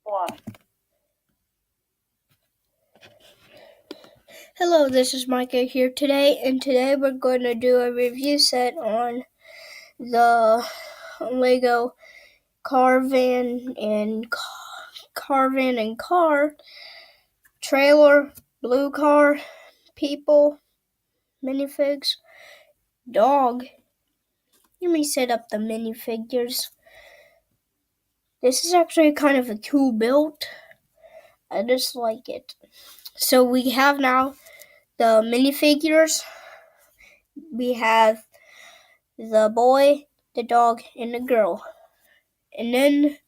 One. Hello, this is Micah here today, and today we're going to do a review set on the Lego carvan and car, trailer, blue car, people, minifigs, dog. Let me set up the minifigures. This is actually kind of a cool build. I just like it. So we have now the minifigures. We have the boy, the dog, and the girl. And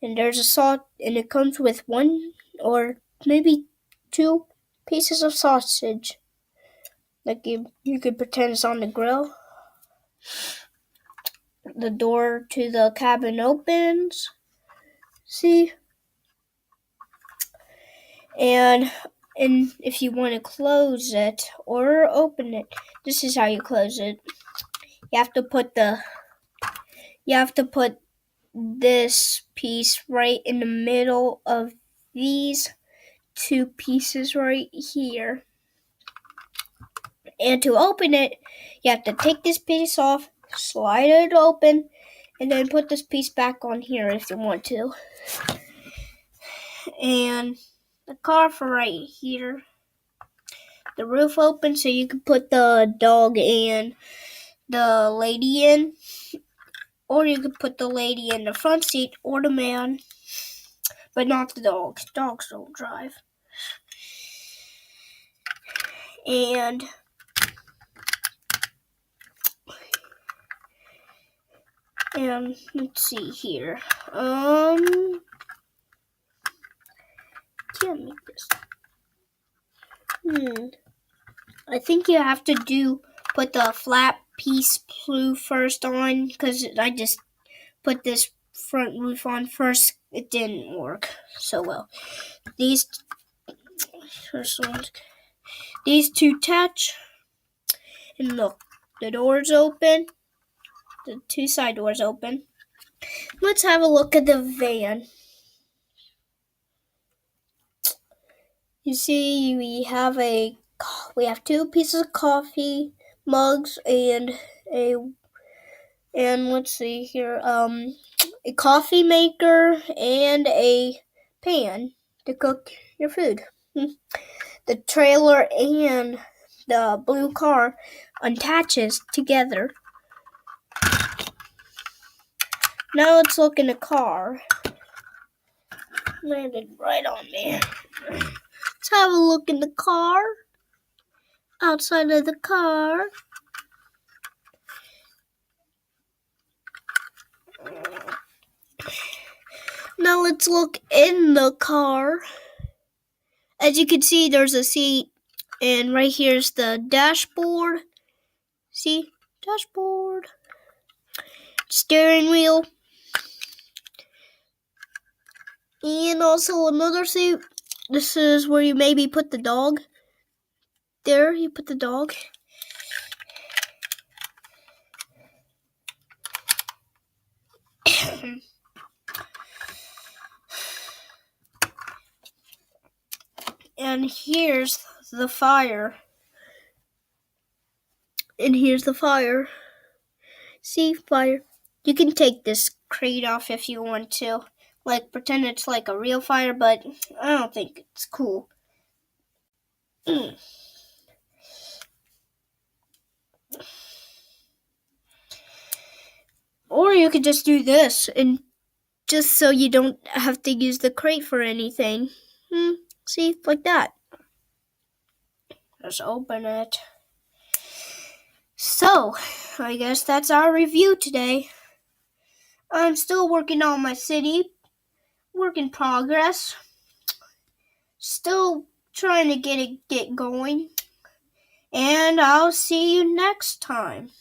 there's a sauce, and it comes with one or maybe two pieces of sausage. Like you could pretend it's on the grill. The door to the cabin opens. See? And if you want to close it or open it, this is how you close it. You have to put this piece right in the middle of these two pieces right here. And to open it, you have to take this piece off, slide it open, and then put this piece back on here if you want to. And the car for right here. The roof opens so you can put the dog and the lady in. Or you could put the lady in the front seat or the man. But not the dogs. Dogs don't drive. And let's see here. Can't make this. I think you have to put the flat piece blue first on, because I just put this front roof on first. It didn't work so well. These two attach, and look, the doors open. The two side doors open. Let's have a look at the van. You see, we have two pieces of coffee mugs and let's see here, a coffee maker and a pan to cook your food. The trailer and the blue car attaches together. Now let's look in the car. Landed right on me. Let's have a look in the car. Outside of the car. Now let's look in the car. As you can see, there's a seat, and right here's the dashboard. See? Dashboard. Steering wheel. And also another seat. This is where you maybe put the dog. There, you put the dog. And here's the fire. See, fire. You can take this crate off if you want to. Like, pretend it's like a real fire, but I don't think it's cool. Or you could just do this, and just so you don't have to use the crate for anything. See, like that. Just open it. So, I guess that's our review today. I'm still working on my city. Work in progress. Still trying to get going. And I'll see you next time.